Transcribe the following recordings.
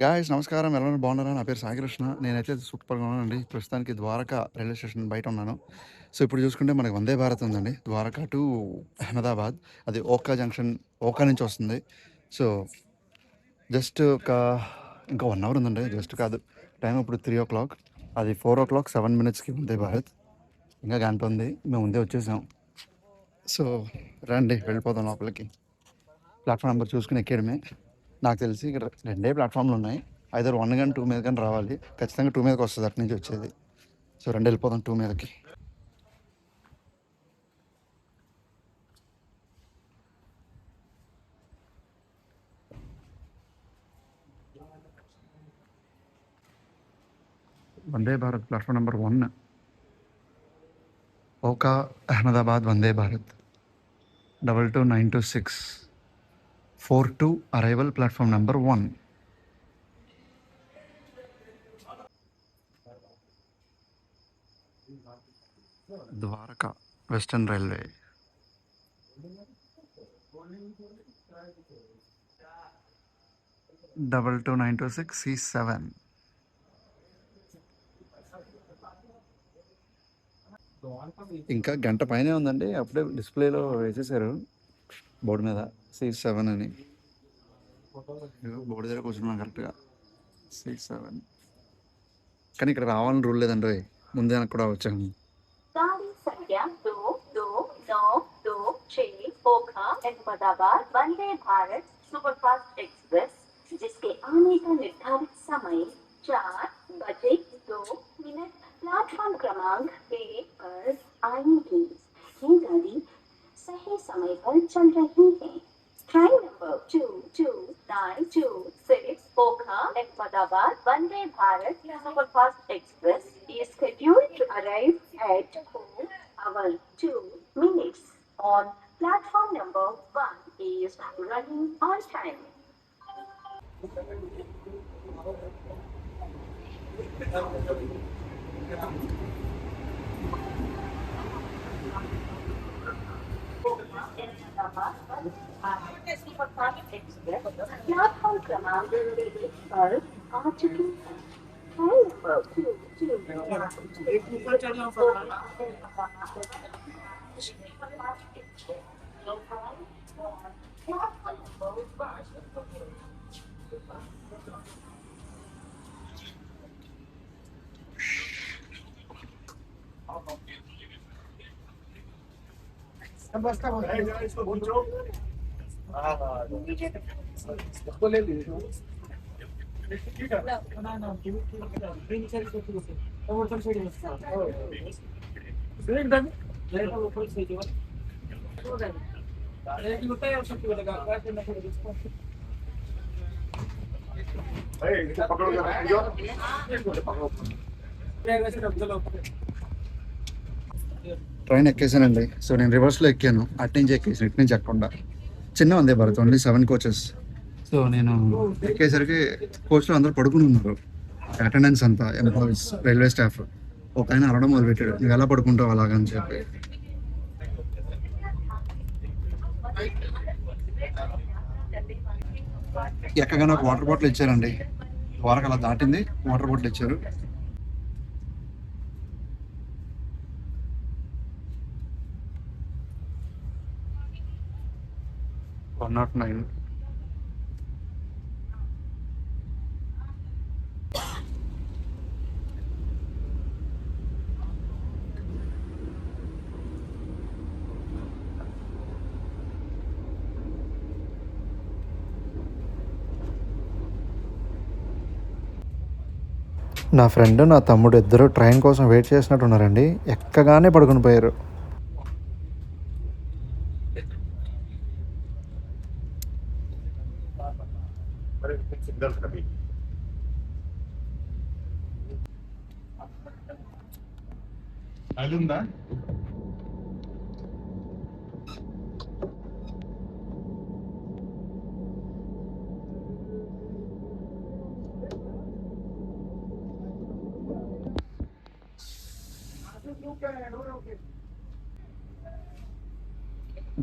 Guys నమస్కారం. ఎలా ఉన్నారు? బాగున్నారా? నా పేరు సాయికృష్ణ. నేనైతే సూపర్‌గా ఉన్నానండి. ప్రస్తుతానికి ద్వారకా రైల్వే స్టేషన్ బయట ఉన్నాను. సో, ఇప్పుడు చూసుకుంటే మనకి వందే భారత్ ఉందండి. ద్వారకా టు అహ్మదాబాద్. అది ఓఖా జంక్షన్, ఓఖా నుంచి వస్తుంది. సో, జస్ట్ ఇంకా 1 అవర్ ఉందండి. జస్ట్ కాదు. టైం ఇప్పుడు 3:00. అది 4:00 7 మినిట్స్‌కి వందే భారత్. ఇంకా గంట ఉంది. మేము ముందే వచ్చేసాం. సో, రండి వెళ్ళిపోదాం లోపలికి. ప్లాట్‌ఫామ్ నెంబర్ చూసుకొని ఎక్కేయడమే. నాకు తెలిసి ఇక్కడ రెండే ప్లాట్‌ఫామ్‌లు ఉన్నాయి. ఐదర్ 1 గాని, 2 మీద గాని రావాలి. ఖచ్చితంగా 2 మీదకి వస్తది అటు నుంచి వచ్చేది. సో, రండి వెళ్ళిపోదాం 2 మీదకి. Vande Bharat platform number 1 Okha Ahmedabad Vande Bharat 22926 42 arrival platform number 1 Dwarka western railway. 22926 C7. ఇంకా గంట పైనే ఉందండి. అప్పుడే డిస్‌ప్లేలో వేసేసారు బోర్డ్ మీద C7 అని. ఇదిగో బోర్డ్ దగ్గర కూర్చున్నాం కరెక్ట్‌గా. C7. కానీ ఇక్కడ రావాలని రూల్ లేదండోయ్. ముందే వెనక్కి కూడా వచ్చాము. गाड़ी संख्या 22926 ओखा अहमदाबाद वंदे भारत सुपरफास्ट एक्सप्रेस जिसके आने का निर्धारित समय 4 बजे 2 मिनट प्लेटफॉर्म क्रमांक 1 पर आएगी। ये गाड़ी सही समय पर चल रही है। Train number 22926 Okha Ahmedabad Vande Bharat superfast express is scheduled to arrive at 4 hours 2 minutes on platform number 1 is running on time. Platform क्रमांक 1 पर आ चुकी है। ट्रेन नंबर 22926 ట్రైన్ ఎక్కేసానండి. సో, నేను రివర్స్‌లో ఎక్కాను. అటు నుంచి ఎక్కేసాను. ఇటు నుంచి ఎక్కకుండా. చిన్న Vande Bharat only 7 coaches. So, నేను ఎక్కేసరికి కోచ్‌లో అందరూ పడుకుని ఉన్నారు. అటెండెన్స్ అంతా ఎంప్లాయీస్, రైల్వే స్టాఫ్. ఒకాయన అరవడం మొదలుపెట్టాడు. "నువ్వెలా పడుకుంటావు అలాగా" అని చెప్పి. ఎక్కగానే ఒక వాటర్ బాటిల్ ఇచ్చారండి. ద్వారక అలా దాటింది. వాటర్ బాటిల్ ఇచ్చారు. 109. నా ఫ్రెండ్, నా తమ్ముడు ఇద్దరు ట్రైన్ కోసం వెయిట్ చేసినట్టున్నారండి. ఎక్కగానే పడుకుని పోయారు.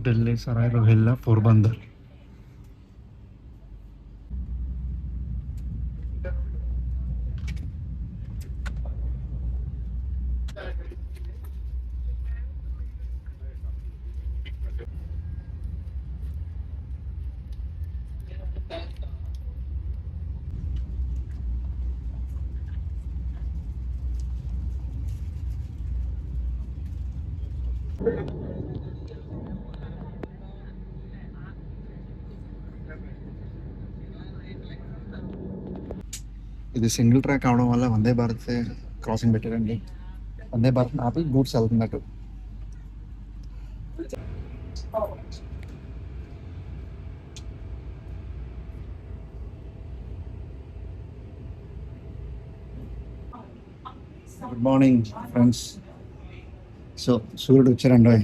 ఢిల్లీ సరాయ్ రోహిల్లా పోర్బందర్. ఇది సింగిల్ ట్రాక్ అవడం వల్ల వందే భారత్ క్రాసింగ్ పెట్టారండి. వందే భారత్ ఆపి గూడ్స్ వెళ్తున్నట్టు. Good morning friends. సో సూర్యుడు వచ్చారండి,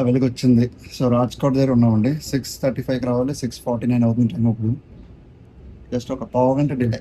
వెలుగు వచ్చింది. సో రాజ్కోట్ దగ్గర ఉన్నామండి. 6:35కి రావాలి, 6:49 అవుతుంది టైం. ఇప్పుడు జస్ట్ ఒక పావు గంట డిలే.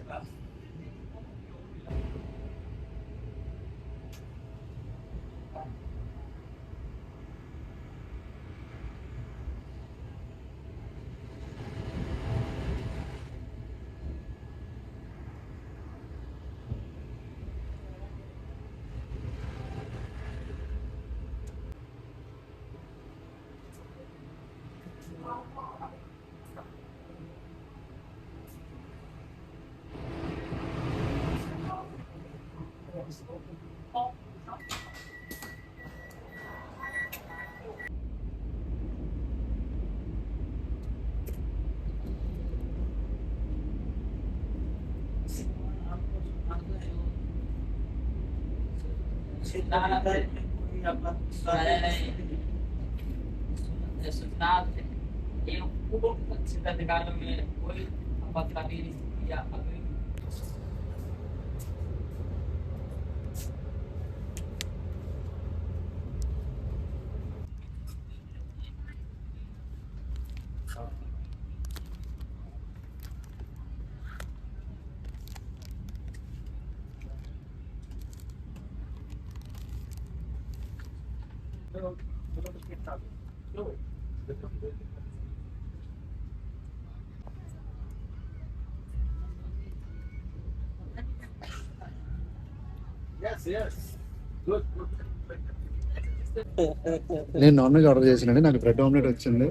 నేను నాన్ వెజ్ ఆర్డర్ చేసానండి. నాకు బ్రెడ్ ఆమ్లెట్ వచ్చింది,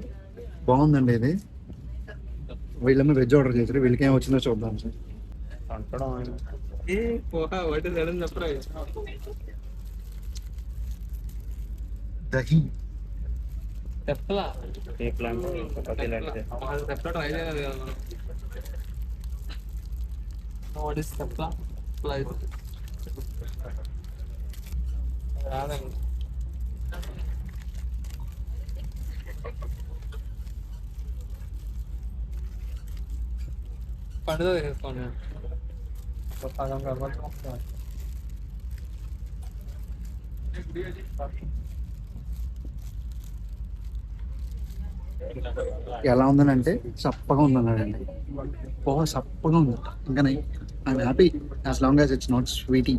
బాగుందండి. ఇది వీళ్ళేమో వెజ్ ఆర్డర్ చేశారు, వీళ్ళకి ఏం వచ్చిందో చూద్దాం సార్. దహి పండుగ చేసుకోండి. ఎలా ఉందని అంటే చప్పగా ఉందన్నాడండి. బాగా చప్పగా ఉంది. ఇంకా I'm happy as long as it's not sweety.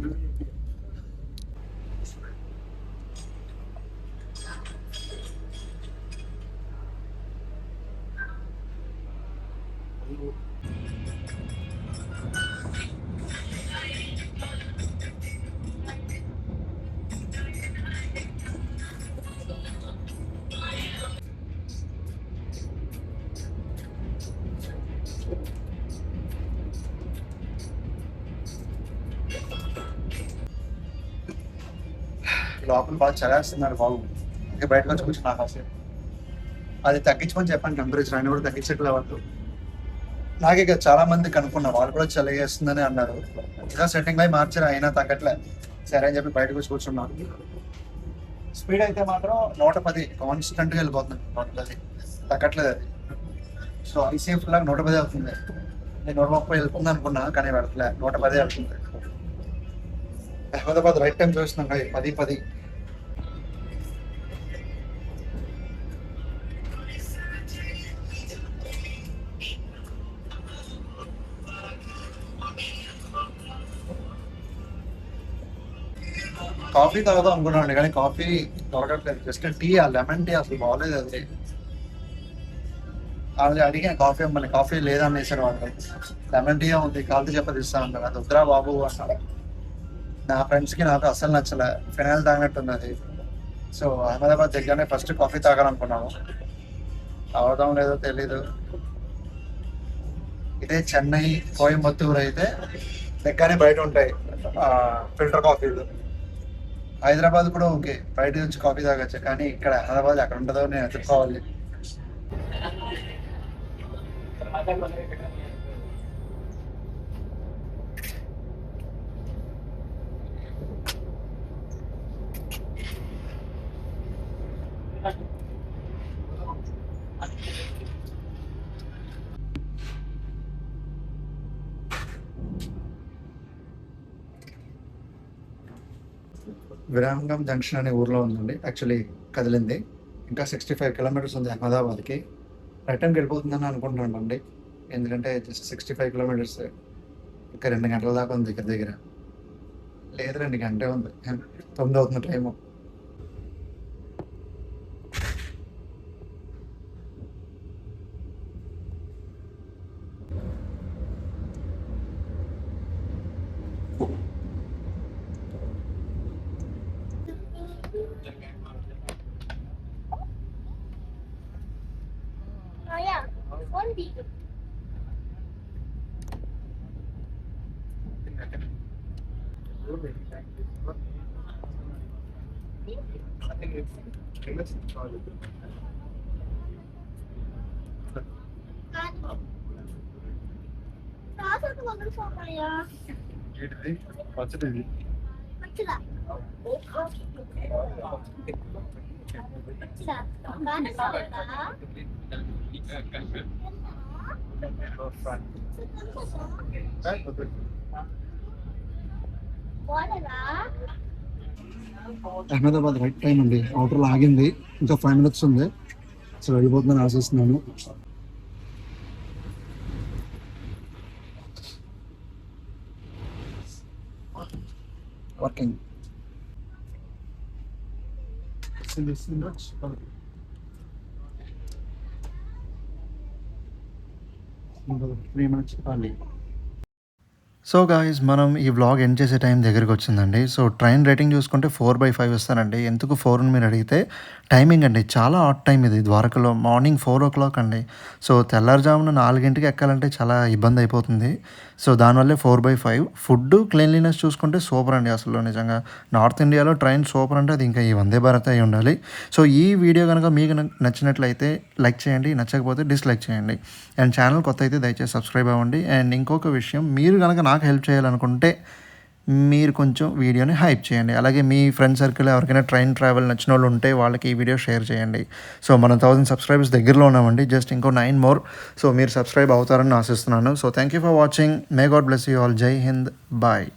లోపల బాగా చలేస్తున్నారు బాబు. ఇంకా బయటకు వచ్చి కూర్చున్నా కాసేపు. అది తగ్గించమని చెప్పాను, టెంపరేచర్ అయినా కూడా తగ్గించట్లే వాళ్ళు. నాకే కదా చాలా మంది కనుక్కున్నా, వాళ్ళు కూడా చలిగేస్తుందని అన్నారు. ఇలా సెట్టింగ్ అయి మార్చారు, అయినా తగ్గట్లే. సరే అని చెప్పి బయటకు వచ్చి కూర్చున్నాను. స్పీడ్ అయితే మాత్రం 110 కాన్స్టెంట్గా వెళ్ళిపోతుంది. 110 తగ్గట్లేదు అది. సో ఐసీఎఫ్ లాగా 110 అవుతుంది. నేను 130 వెళ్తుంది అనుకున్నా, కానీ వెళ్ళట్లే, 110 వెళ్తుంది. అహ్మదాబాద్ రైట్ టైం చూస్తున్నాం 10:10. కాఫీ తాగుదాం అనుకున్నాను, కానీ కాఫీ దొరకట్లేదు. జస్ట్ టీ, ఆ లెమన్ టీ అసలు బాగోలేదు. అది వాళ్ళని అడిగా కాఫీ అమ్మని, కాఫీ లేదనేసారు వాళ్ళు. లెమన్ టీ ఉంది, కాల్తీ చెప్పది ఇస్తా అన్నారు. అది వద్దురా బాబు అన్నారు. నా ఫ్రెండ్స్కి నాకు అస్సలు నచ్చలే, ఫినాయిల్ తాగినట్టుంది అది. సో అహ్మదాబాద్ దగ్గరనే ఫస్ట్ కాఫీ తాగాలనుకున్నాము, తాగుదాం లేదో తెలీదు. ఇదే చెన్నై, కోయంబత్తూర్ అయితే దగ్గరనే బయట ఉంటాయి ఫిల్టర్ కాఫీలు. హైదరాబాద్ కూడా ఓకే, బయట నుంచి కాఫీ తాగొచ్చు, కానీ ఇక్కడ అహ్మదాబాద్ ఎక్కడ ఉంటుందో నేను ఎత్తుక్కోవాలి. విరాంగం జంక్షన్ అనే ఊర్లో ఉందండి, యాక్చువల్లీ కదిలింది. ఇంకా 65 కిలోమీటర్స్ ఉంది అహ్మదాబాద్కి. రైట్ టైంకి వెళ్ళిపోతుందని అనుకుంటున్నాను అండి, ఎందుకంటే జస్ట్ 65 కిలోమీటర్స్, ఇంకా 2 గంటల దాకా ఉంది దగ్గర దగ్గర. లేదు 2 గంటే ఉంది, 9 అవుతుంది టైము. అహ్మదాబాద్ రైట్ టైం అండి, అవుటర్లో ఆగింది, ఇంకా 5 మినిట్స్ ఉంది. సో వెళ్ళిపోతుందని ఆశిస్తున్నాను. వర్కింగ్ 3 మినిట్స్ చెప్పాలి. సో గాయ్స్, మనం ఈ వ్లాగ్ ఎండ్ చేసే టైం దగ్గరికి వచ్చిందండి. సో ట్రైన్ రేటింగ్ చూసుకుంటే 4/5 ఇస్తానండి. ఎందుకు 4 అని మీరు అడిగితే, టైమింగ్ అండి చాలా ఆట్ టైం ఇది. ద్వారకలో మార్నింగ్ 4 o'clock అండి. సో తెల్లారుజామున 4ంటికి ఎక్కాలంటే చాలా ఇబ్బంది అయిపోతుంది. సో దానివల్లే 4/5. ఫుడ్ క్లీన్లీనెస్ చూసుకుంటే సూపర్ అండి. అసలు నిజంగా నార్త్ ఇండియాలో ట్రైన్ సూపర్ అంటే అది ఇంకా ఈ వందే భారత్ అయి ఉండాలి. సో ఈ వీడియో కనుక మీకు నచ్చినట్లయితే లైక్ చేయండి, నచ్చకపోతే డిస్లైక్ చేయండి. అండ్ ఛానల్ కొత్త అయితే దయచేసి సబ్స్క్రైబ్ అవ్వండి. అండ్ ఇంకొక విషయం, మీరు కనుక నాకు హెల్ప్ చేయాలనుకుంటే మీరు కొంచెం వీడియోని హైప్ చేయండి. అలాగే మీ ఫ్రెండ్ సర్కిల్ ఎవరికైనా ట్రైన్ ట్రావెల్ నచ్చిన వాళ్ళు ఉంటే వాళ్ళకి ఈ వీడియో షేర్ చేయండి. సో మనం 1000 సబ్స్క్రైబర్స్ దగ్గరలో ఉన్నామండి, జస్ట్ ఇంకో 9 more. సో మీరు సబ్స్క్రైబ్ అవుతారని ఆశిస్తున్నాను. So thank you for watching. May God bless you all. జై హింద్. బాయ్.